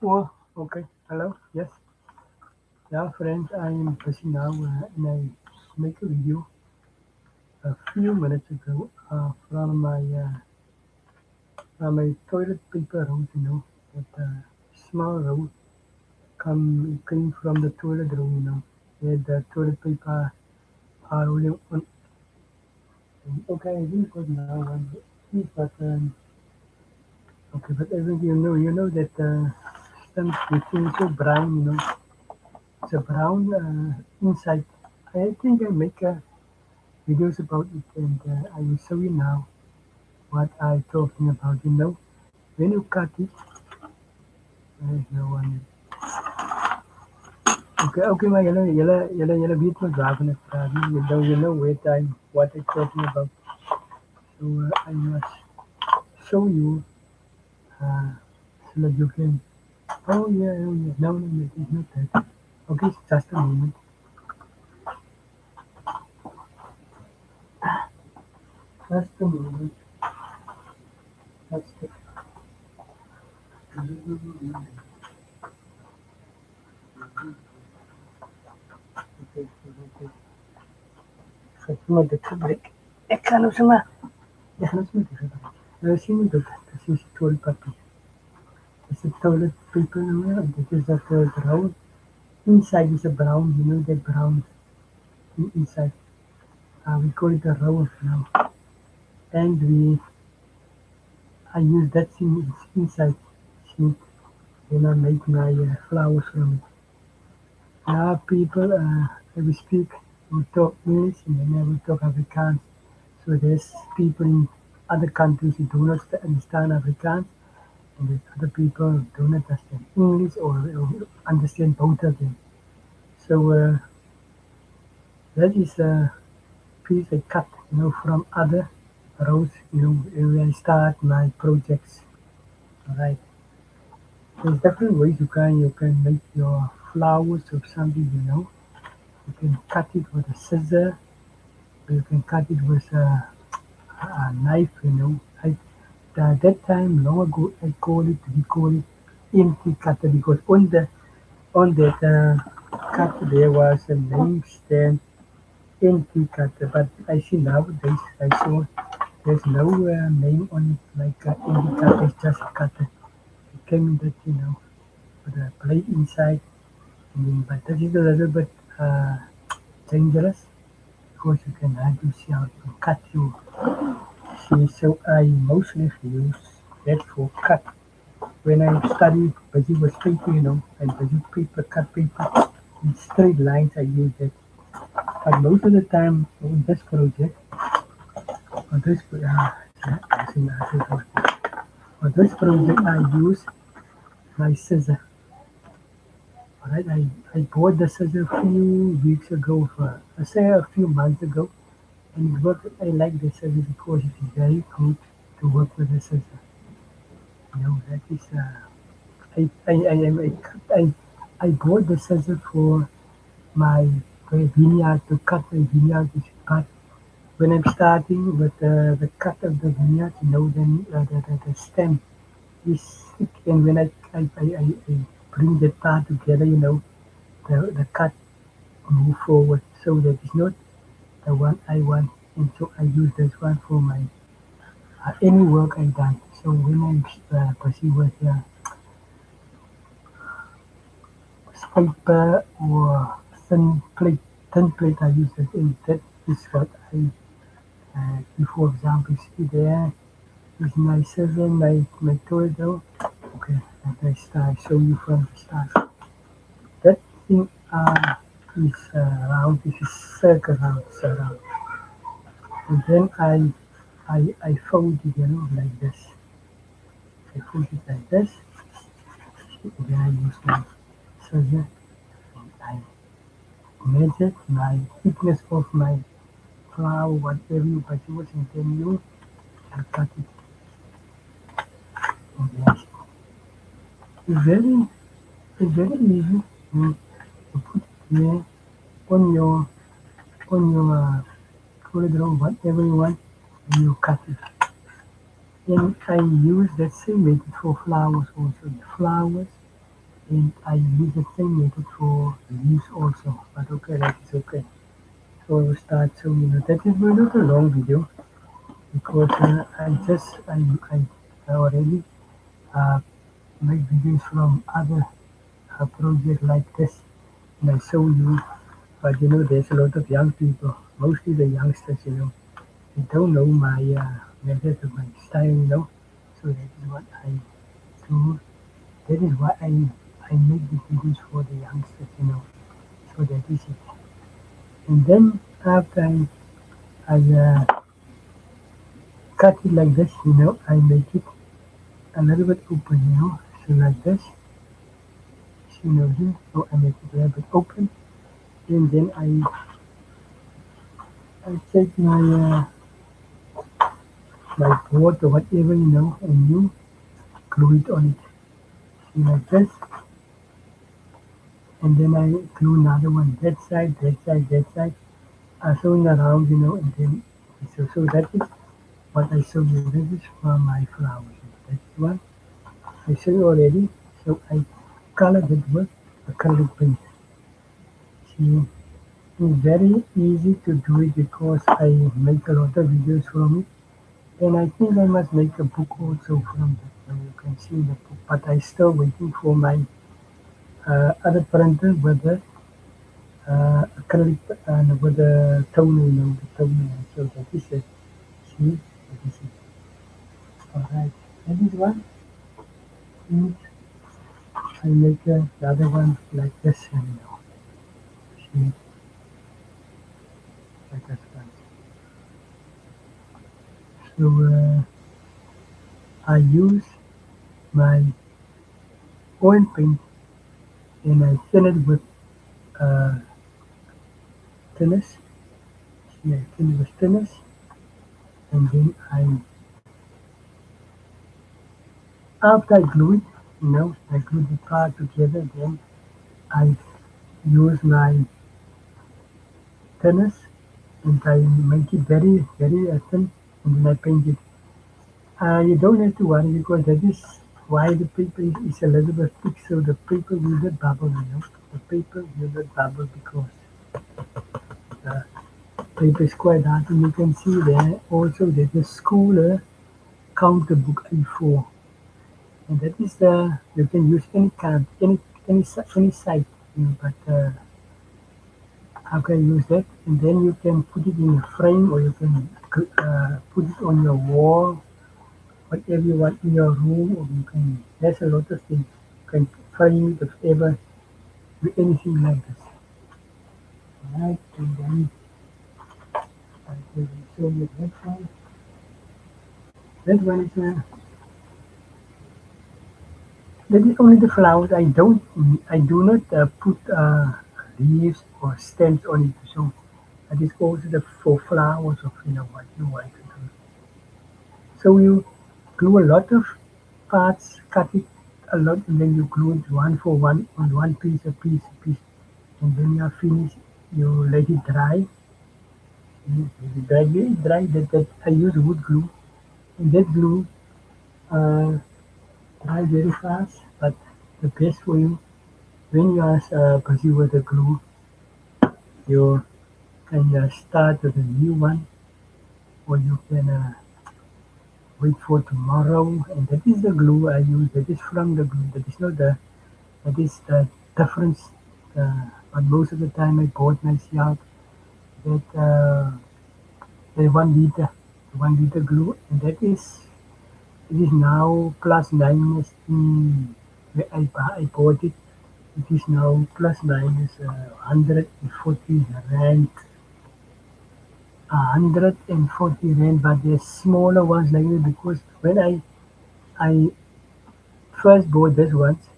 Oh, okay. Hello. Yes. Yeah, friends. I am busy now, and I make a video a few minutes ago from my toilet paper roll. That small roll came from the toilet roll. Where the toilet paper are rolling on. Okay, I think good now. But okay, but I think you know that some getting so brown. It's a brown inside. I think I make a videos about it, and I will show you now what I talking about. When you cut it, there is no one. Okay, okay, my yellow beat my grabbing it. You know what I talking about. So I must show you uh, so that you can. Oh yeah, oh yeah. No, it is not that. Okay, just a moment. Just a moment. Just a okay, okay. So, semua dekat break. Kalau semua, jangan semua dekat break. Sini dekat, sini tool papi. It's a toilet paper now. This is the brown. Inside is a brown. You know that brown inside. We call it a roll now. And I use that thing inside. See, when I make my flowers from it. Now people, I will speak, will talk English and then I will talk Afrikaans. So there's people in other countries who do not understand Afrikaans and there's other people who do not understand English or understand both of them. So that is a piece I cut, from other rows, when I start my projects. Alright. There's different ways you can make your flowers or something, You can cut it with a scissor, or you can cut it with a knife, that time long ago we call it empty cutter because on that cut there was a name stand empty cutter, but I see nowadays I saw there's no name on it like empty cutter, it's just a cutter. It came in that with a blade inside. But that is a little bit dangerous because you can hurt yourself and cut you. See, so I mostly use that for cut. When I study busy with paper, I busy paper, cut paper in straight lines. I use that. But most of the time on this project, on this on this project, I use my scissor. Alright, I bought the scissor a few weeks ago, I say a few months ago, and it worked. I like the scissor because it is very good to work with the scissor. That is I bought the scissor for my vineyard to cut the vineyard. But when I'm starting with the cut of the vineyard, then the stem is thick, and when I bring the part together, the cut move forward. So that is not the one I want, and so I use this one for my any work I done. So when I'm busy with paper or thin plate, thin plate, I use it. And that is what for example, see there is my scissor, my tool though. Okay, and I start show you from the start. That thing is round, this is circle round, surround. And then I fold it, like this. I fold it like this. Then I use my scissor and I measure my thickness of my flower, whatever you choose, and then you cut it in glass. It's very easy to put it here on your corridor, whatever you want, and you cut it. And I use that same method for flowers also. The flowers, And I use the same method for leaves also, but okay, that is okay. So I will start. So that is not a long video because I already uh, make videos from other projects like this, and I show you. But there's a lot of young people, mostly the youngsters. They don't know my method, my style. So that is what I do. That is why I make the videos for the youngsters. So that is it. And then after I cut it like this, I make it a little bit open, so like this, here, so I make it a little bit open, and then I take my board or whatever, and you glue it on it, see like this, and then I glue another one, that side, that side, that side, showing around, and then, so that is what I show you. This is for my flowers. That's one I showed you already. So I colored it with acrylic paint. See, it's very easy to do it because I make a lot of videos from it. And I think I must make a book also from that. So you can see the book. But I still waiting for my other printer with the acrylic and with the toner, the toner. So that is it. See, that is it. Alright. That is one. And I make the other one like this, see, like this one. So I use my oil paint and I fill it with uh, thinners. See, I fill it with thinners, and then after I glue it, I glue the part together. Then I use my thinners and I make it very, very thin, and then I paint it. You don't have to worry because that is why the paper is a little bit thick, so the paper will not bubble. The paper will not bubble because the paper is quite hard, and you can see there also that the school counter book A4, and that is the you can use any kind, any site, but how can you use that? And then you can put it in a frame, or you can put it on your wall, whatever you want in your room, or you can. There's a lot of things. You can frame it, whatever, do anything like this. Alright, and then I will show you that one. That one is that is only the flowers. I do not put leaves or stems on it. So that is also the for flowers of what you want to do. So you glue a lot of parts, cut it a lot, and then you glue it one for one on one piece, a piece, and when you are finished, you let it dry. Let it dry, very dry. That I use wood glue, and that glue uh, dry very fast. But the best for you when you are busy with the glue, you can start with a new one, or you can wait for tomorrow. And that is the glue I use. That is from the glue. That is not the. That is the difference. But most of the time I bought myself that the 1 liter, 1 liter glue, and that is it is now plus minus. Where I bought it. It is now plus minus 140 rand. 140 rand, but the smaller ones like this because when I first bought this ones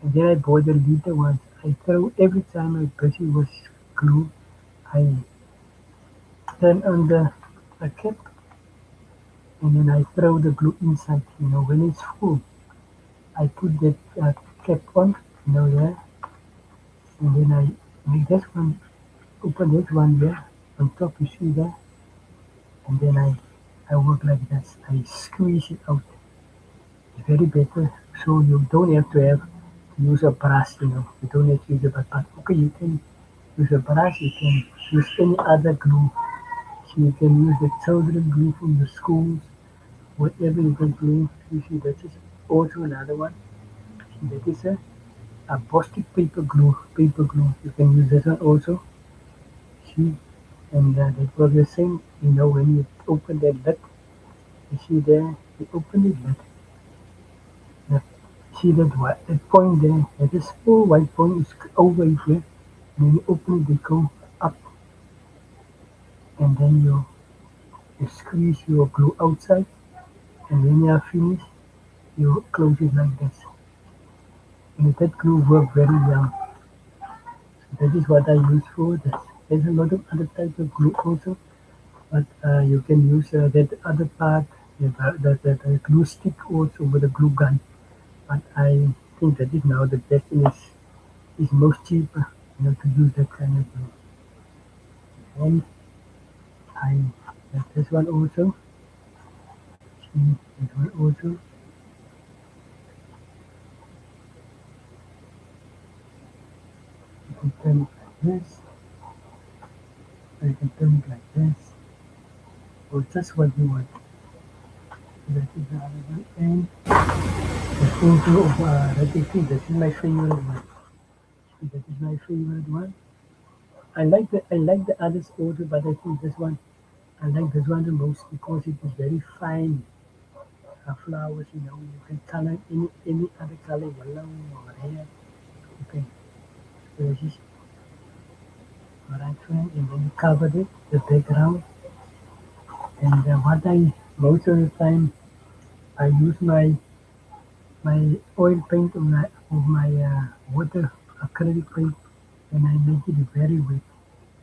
and then I bought the liter ones, I throw every time I busy with glue, I turn on the cap and then I throw the glue inside. When it's full, I put that cap on, there, and then I make this one, open this one there on top. You see there, and then I work like this. I squeeze it out. It's very better, so you don't have to have use a brush, you don't need to use a but okay, you can use a brush, you can use any other glue. So you can use the children glue from the schools, whatever you can glue. You see, that is also another one. See, that is a Bostik paper glue, paper glue. You can use this one also. See, and that was the same, when you open that lid, you see there, you open the lid, the, see that white, that point there, that is small white point is over here, and then you open it, they go up, and then you squeeze your glue outside, and when you are finished, you close it like this. And that glue works very well. So that is what I use for this. There's a lot of other types of glue also, but you can use that other part, the glue stick also with a glue gun. But I think that is now the best thing is most cheaper, to use that kind of glue. And I like this one also. See this one also. You can turn it like this, or you can turn it like this, or just what you want. So that is the other one. And the photo of Radhika, that is my favorite one. So that is my favorite one. I like the others also, but I think this one I like this one the most because it is very fine flowers. You can color any other color, yellow or red. You can just right friend, and then you cover it, the background. And what I most of the time I use my oil paint of my water acrylic paint, and I make it very wet.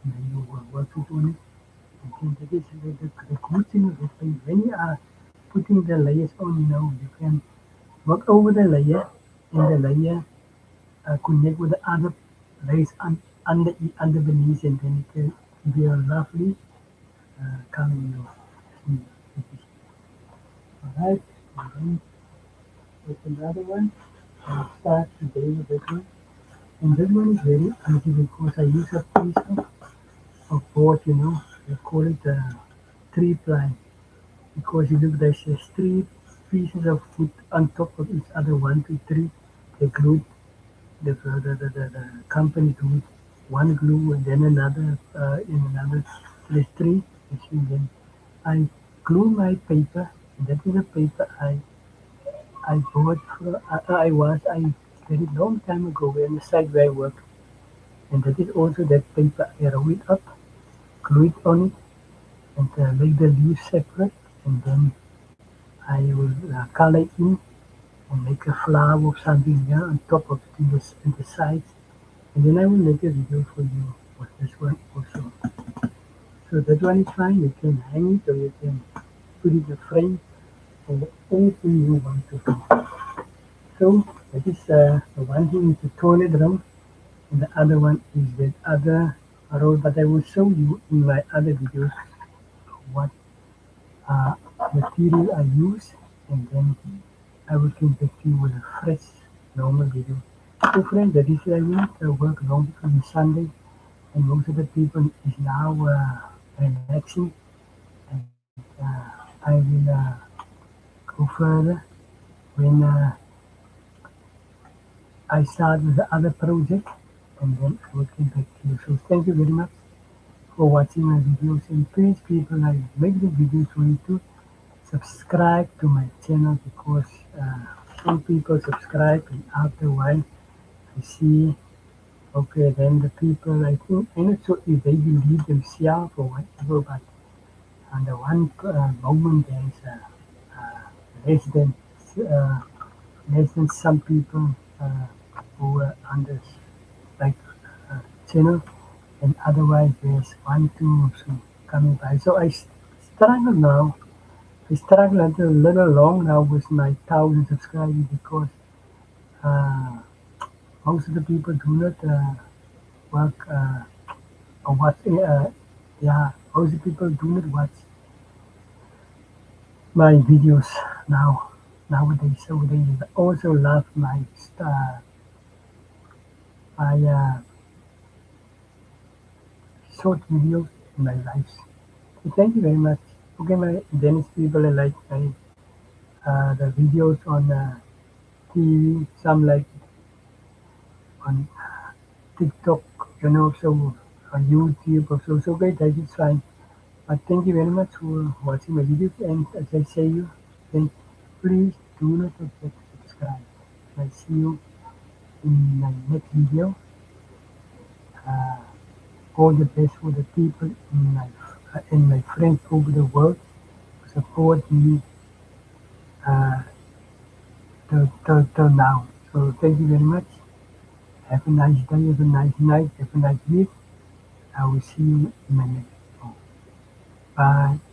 And then you work it on it. I think that is the good thing of it. When you are putting the layers on, you can work over the layer, and the layer connect with the other layers under beneath, and then it can be a lovely color. Mm, Alright, and then with another one, I'll start today with this one. And this one is very easy because I use a piece of board, they call it three ply. Because you look, there's three pieces of wood on top of each other, one, two, three. They glued, the company glued one glue and then another in another. There's three. You see, then I glue my paper, and that is a paper I bought I very long time ago on the site where I work, and that is also that paper. I roll it up, glue it on it, and make the leaves separate, and then I will color in and make a flower or something here on top of it in the sides, and then I will make a video for you with this one also. So that one is fine. You can hang it or you can put it in a frame or anything you want to do. So that is the one thing is the toilet roll, and the other one is that other roll. But I will show you in my other videos what uh, material I use, and then I will come back to you with a fresh normal video. So friends, that is I will not work long because it's Sunday, and most of the people is now relaxing, and I will go further when I start with the other project, and then I will come back to you. So thank you very much for watching my videos, and please people, I make the videos for you to subscribe to my channel because some people subscribe and after a while I see, okay, then the people, I think, I'm not sure if they believe themselves or whatever, but on the one moment there is uh, less than uh, less than some people who are on this like uh, channel, and otherwise there's one, two, or so coming by. So I struggle now. I struggle a little long now with my 1,000 subscribers because uh, most of the people do not work or watch. Yeah, most of the people do not watch my videos nowadays. So they also love my style. my short videos in my lives. So thank you very much. Okay, my Danish people like my the videos on TV. Some like on TikTok, so on YouTube or so. So great, that is fine. But thank you very much for watching my videos. And as I say you, then please do not forget to subscribe. I see you in my next video. Uh, all the best for the people in my friends over the world who support me uh, till now. So thank you very much. Have a nice day, have a nice night, have a nice week. I will see you in my next video. Bye.